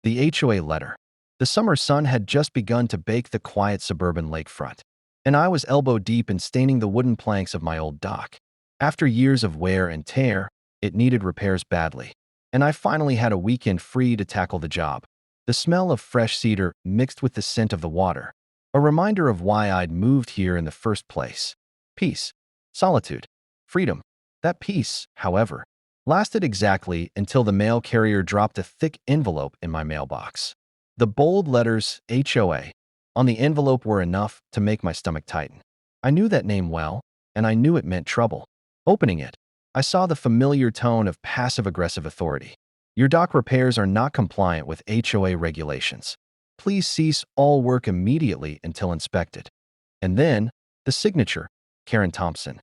The HOA letter. The summer sun had just begun to bake the quiet suburban lakefront, and I was elbow deep in staining the wooden planks of my old dock. After years of wear and tear, it needed repairs badly, and I finally had a weekend free to tackle the job. The smell of fresh cedar mixed with the scent of the water, a reminder of why I'd moved here in the first place. Peace, solitude, freedom. That peace, however, lasted exactly until the mail carrier dropped a thick envelope in my mailbox. The bold letters HOA on the envelope were enough to make my stomach tighten. I knew that name well, and I knew it meant trouble. Opening it, I saw the familiar tone of passive-aggressive authority. Your dock repairs are not compliant with HOA regulations. Please cease all work immediately until inspected. And then, the signature, Karen Thompson,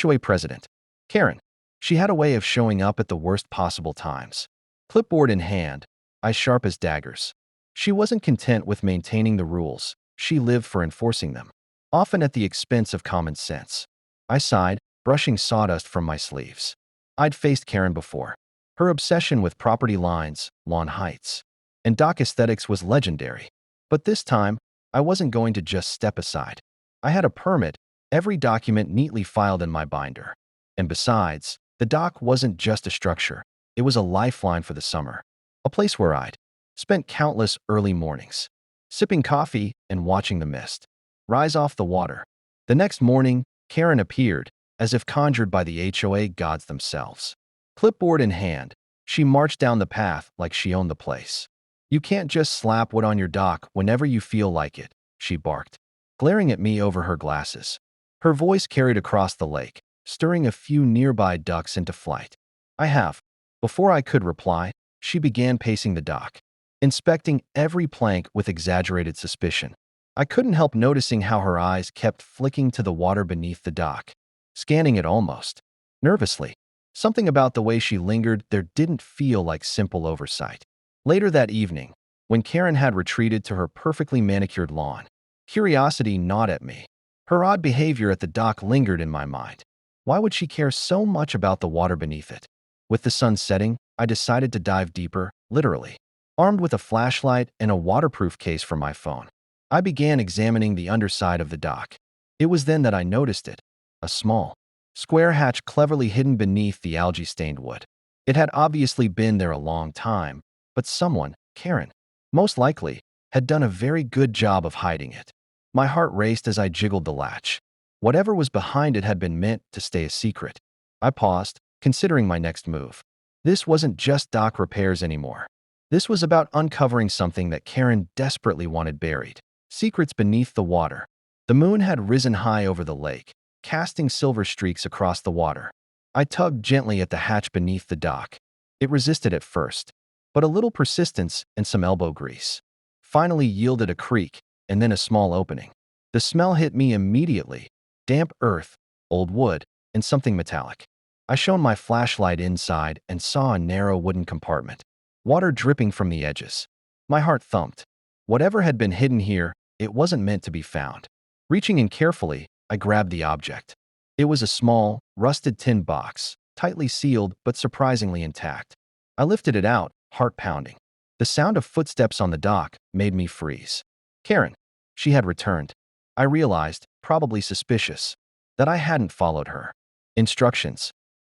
HOA president. Karen. She had a way of showing up at the worst possible times. Clipboard in hand, eyes sharp as daggers. She wasn't content with maintaining the rules. She lived for enforcing them, often at the expense of common sense. I sighed, brushing sawdust from my sleeves. I'd faced Karen before. Her obsession with property lines, lawn heights, and dock aesthetics was legendary. But this time, I wasn't going to just step aside. I had a permit, every document neatly filed in my binder. And besides, the dock wasn't just a structure. It was a lifeline for the summer, a place where I'd spent countless early mornings, sipping coffee and watching the mist rise off the water. The next morning, Karen appeared, as if conjured by the HOA gods themselves. Clipboard in hand, she marched down the path like she owned the place. You can't just slap wood on your dock whenever you feel like it, she barked, glaring at me over her glasses. Her voice carried across the lake, stirring a few nearby ducks into flight. I have. Before I could reply, she began pacing the dock, inspecting every plank with exaggerated suspicion. I couldn't help noticing how her eyes kept flicking to the water beneath the dock, scanning it almost nervously. Something about the way she lingered there didn't feel like simple oversight. Later that evening, when Karen had retreated to her perfectly manicured lawn, curiosity gnawed at me. Her odd behavior at the dock lingered in my mind. Why would she care so much about the water beneath it? With the sun setting, I decided to dive deeper, literally. Armed with a flashlight and a waterproof case for my phone, I began examining the underside of the dock. It was then that I noticed it, a small, square hatch cleverly hidden beneath the algae-stained wood. It had obviously been there a long time, but someone, Karen, most likely, had done a very good job of hiding it. My heart raced as I jiggled the latch. Whatever was behind it had been meant to stay a secret. I paused, considering my next move. This wasn't just dock repairs anymore. This was about uncovering something that Karen desperately wanted buried. Secrets beneath the water. The moon had risen high over the lake, casting silver streaks across the water. I tugged gently at the hatch beneath the dock. It resisted at first, but a little persistence and some elbow grease finally yielded a creak and then a small opening. The smell hit me immediately. Damp earth, old wood, and something metallic. I shone my flashlight inside and saw a narrow wooden compartment, water dripping from the edges. My heart thumped. Whatever had been hidden here, it wasn't meant to be found. Reaching in carefully, I grabbed the object. It was a small, rusted tin box, tightly sealed but surprisingly intact. I lifted it out, heart pounding. The sound of footsteps on the dock made me freeze. Karen. She had returned. I realized, probably suspicious, that I hadn't followed her instructions.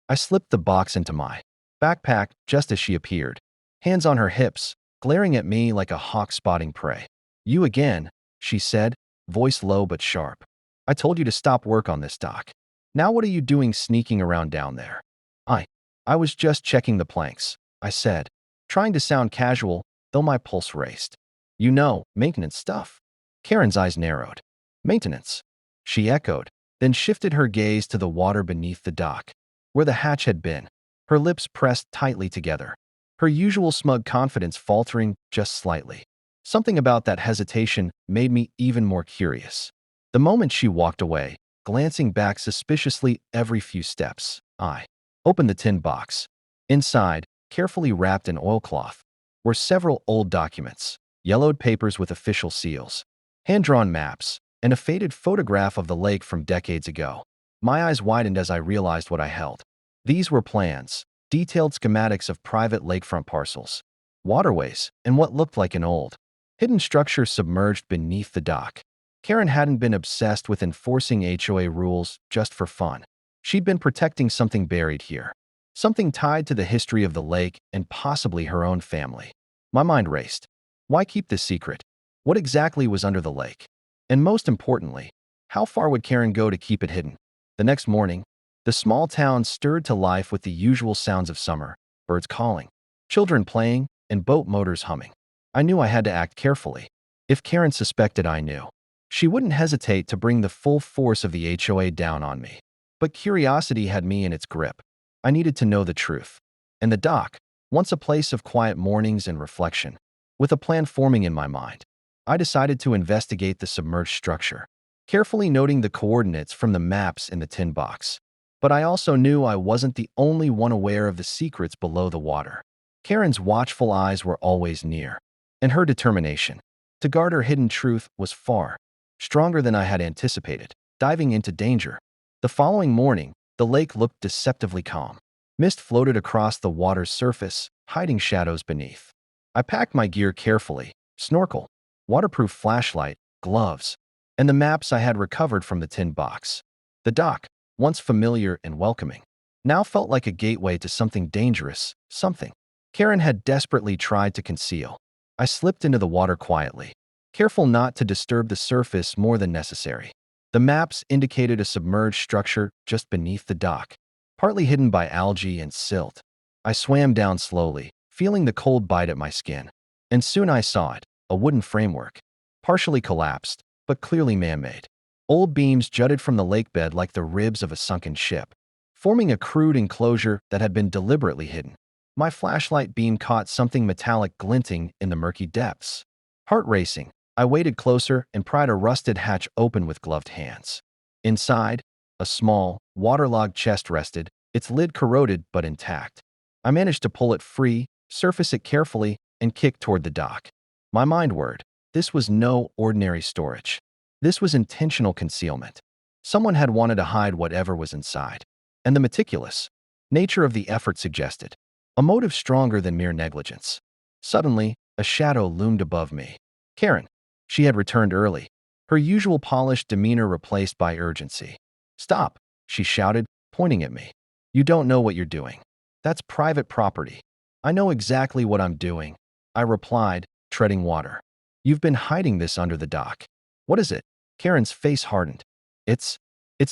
I slipped the box into my backpack just as she appeared, hands on her hips, glaring at me like a hawk spotting prey. You again, she said, voice low but sharp. I told you to stop work on this dock. Now what are you doing sneaking around down there? I was just checking the planks, I said, trying to sound casual, though my pulse raced. You know, maintenance stuff. Karen's eyes narrowed. Maintenance, she echoed, then shifted her gaze to the water beneath the dock, where the hatch had been, her lips pressed tightly together, her usual smug confidence faltering just slightly. Something about that hesitation made me even more curious. The moment she walked away, glancing back suspiciously every few steps, I opened the tin box. Inside, carefully wrapped in oilcloth, were several old documents, yellowed papers with official seals, hand-drawn maps, and a faded photograph of the lake from decades ago. My eyes widened as I realized what I held. These were plans, detailed schematics of private lakefront parcels. waterways, and what looked like an old, hidden structure submerged beneath the dock. Karen hadn't been obsessed with enforcing HOA rules just for fun. She'd been protecting something buried here, something tied to the history of the lake and possibly her own family. My mind raced. Why keep this secret? What exactly was under the lake? And most importantly, how far would Karen go to keep it hidden? The next morning, the small town stirred to life with the usual sounds of summer, birds calling, children playing, and boat motors humming. I knew I had to act carefully. If Karen suspected I knew, she wouldn't hesitate to bring the full force of the HOA down on me. But curiosity had me in its grip. I needed to know the truth. And the dock, once a place of quiet mornings and reflection, with a plan forming in my mind, I decided to investigate the submerged structure, carefully noting the coordinates from the maps in the tin box. But I also knew I wasn't the only one aware of the secrets below the water. Karen's watchful eyes were always near, and her determination to guard her hidden truth was far stronger than I had anticipated. Diving into danger. The following morning, the lake looked deceptively calm. Mist floated across the water's surface, hiding shadows beneath. I packed my gear carefully: snorkel, waterproof flashlight, gloves, and the maps I had recovered from the tin box. The dock, once familiar and welcoming, now felt like a gateway to something dangerous, something Karen had desperately tried to conceal. I slipped into the water quietly, careful not to disturb the surface more than necessary. The maps indicated a submerged structure just beneath the dock, partly hidden by algae and silt. I swam down slowly, feeling the cold bite at my skin. And soon I saw it, a wooden framework, partially collapsed, but clearly man-made. Old beams jutted from the lake bed like the ribs of a sunken ship, forming a crude enclosure that had been deliberately hidden. My flashlight beam caught something metallic glinting in the murky depths. Heart racing, I waded closer and pried a rusted hatch open with gloved hands. Inside, a small, waterlogged chest rested, its lid corroded but intact. I managed to pull it free, surface it carefully, and kick toward the dock. My mind whirred. This was no ordinary storage. This was intentional concealment. Someone had wanted to hide whatever was inside. And the meticulous nature of the effort suggested a motive stronger than mere negligence. Suddenly, a shadow loomed above me. Karen. She had returned early, her usual polished demeanor replaced by urgency. "Stop," she shouted, pointing at me. "You don't know what you're doing. That's private property." "I know exactly what I'm doing," I replied, treading water. "You've been hiding this under the dock." "What is it?" Karen's face hardened. It's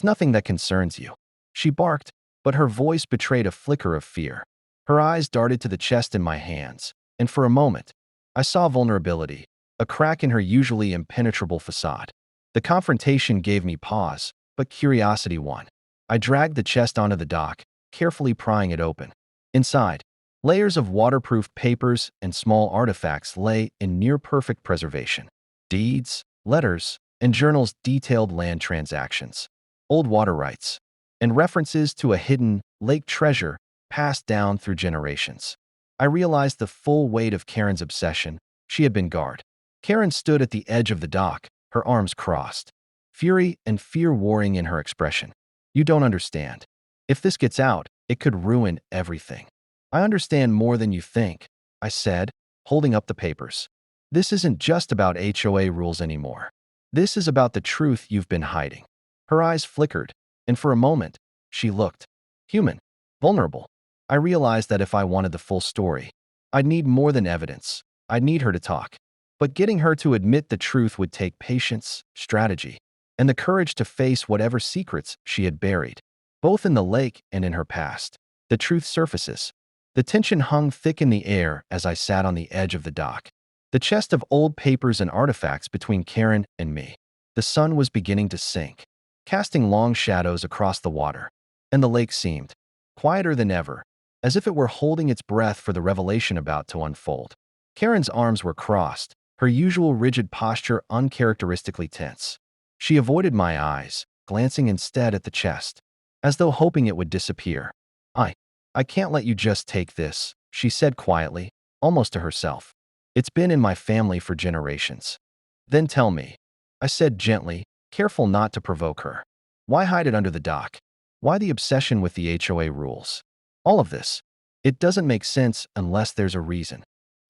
nothing that concerns you," she barked, but her voice betrayed a flicker of fear. Her eyes darted to the chest in my hands, and for a moment, I saw vulnerability, a crack in her usually impenetrable facade. The confrontation gave me pause, but curiosity won. I dragged the chest onto the dock, carefully prying it open. Inside, layers of waterproof papers and small artifacts lay in near-perfect preservation. Deeds, letters, and journals detailed land transactions, old water rights, and references to a hidden lake treasure passed down through generations. I realized the full weight of Karen's obsession. She had been guard. Karen stood at the edge of the dock, her arms crossed, fury and fear warring in her expression. "You don't understand. If this gets out, it could ruin everything." "I understand more than you think," I said, holding up the papers. "This isn't just about HOA rules anymore. This is about the truth you've been hiding." Her eyes flickered, and for a moment, she looked human, vulnerable. I realized that if I wanted the full story, I'd need more than evidence. I'd need her to talk. But getting her to admit the truth would take patience, strategy, and the courage to face whatever secrets she had buried, both in the lake and in her past. The truth surfaces. The tension hung thick in the air as I sat on the edge of the dock, the chest of old papers and artifacts between Karen and me. The sun was beginning to sink, casting long shadows across the water, and the lake seemed quieter than ever, as if it were holding its breath for the revelation about to unfold. Karen's arms were crossed, her usual rigid posture uncharacteristically tense. She avoided my eyes, glancing instead at the chest, as though hoping it would disappear. I can't let you just take this," she said quietly, almost to herself. "It's been in my family for generations." "Then tell me," I said gently, careful not to provoke her. "Why hide it under the dock? Why the obsession with the HOA rules? All of this. It doesn't make sense unless there's a reason."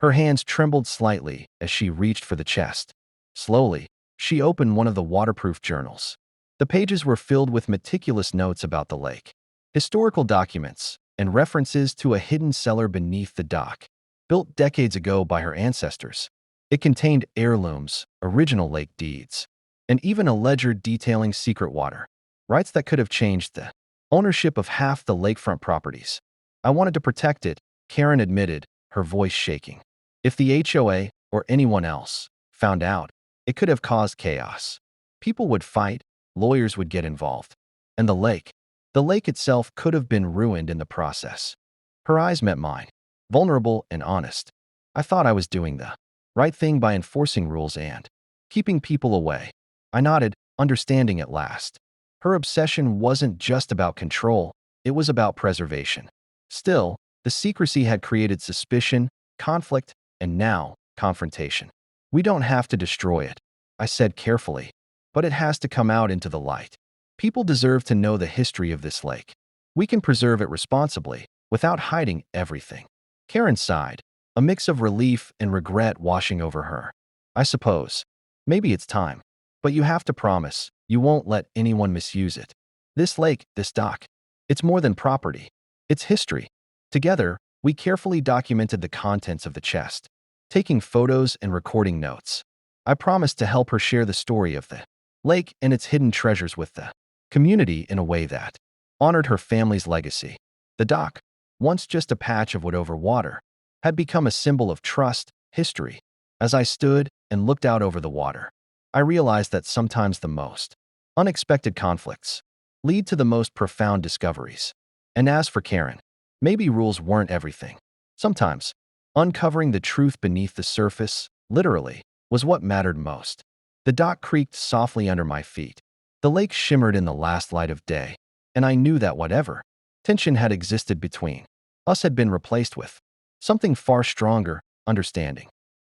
Her hands trembled slightly as she reached for the chest. Slowly, she opened one of the waterproof journals. The pages were filled with meticulous notes about the lake, historical documents, and references to a hidden cellar beneath the dock, built decades ago by her ancestors. It contained heirlooms, original lake deeds, and even a ledger detailing secret water rights that could have changed the ownership of half the lakefront properties. I wanted to protect it, Karen admitted, her voice shaking. If the HOA or anyone else found out, it could have caused chaos. People would fight, lawyers would get involved, and the lake itself could have been ruined in the process. Her eyes met mine, vulnerable and honest. I thought I was doing the right thing by enforcing rules and keeping people away. I nodded, understanding at last. Her obsession wasn't just about control, it was about preservation. Still, the secrecy had created suspicion, conflict, and now, confrontation. We don't have to destroy it, I said carefully, but it has to come out into the light. People deserve to know the history of this lake. We can preserve it responsibly, without hiding everything. Karen sighed, a mix of relief and regret washing over her. I suppose. Maybe it's time. But you have to promise, you won't let anyone misuse it. This lake, this dock, it's more than property. It's history. Together, we carefully documented the contents of the chest, taking photos and recording notes. I promised to help her share the story of the lake and its hidden treasures with the community in a way that honored her family's legacy. The dock, once just a patch of wood over water, had become a symbol of trust, history. As I stood and looked out over the water, I realized that sometimes the most unexpected conflicts lead to the most profound discoveries. And as for Karen, maybe rules weren't everything. Sometimes, uncovering the truth beneath the surface, literally, was what mattered most. The dock creaked softly under my feet. The lake shimmered in the last light of day, and I knew that whatever tension had existed between us had been replaced with something far stronger, understanding.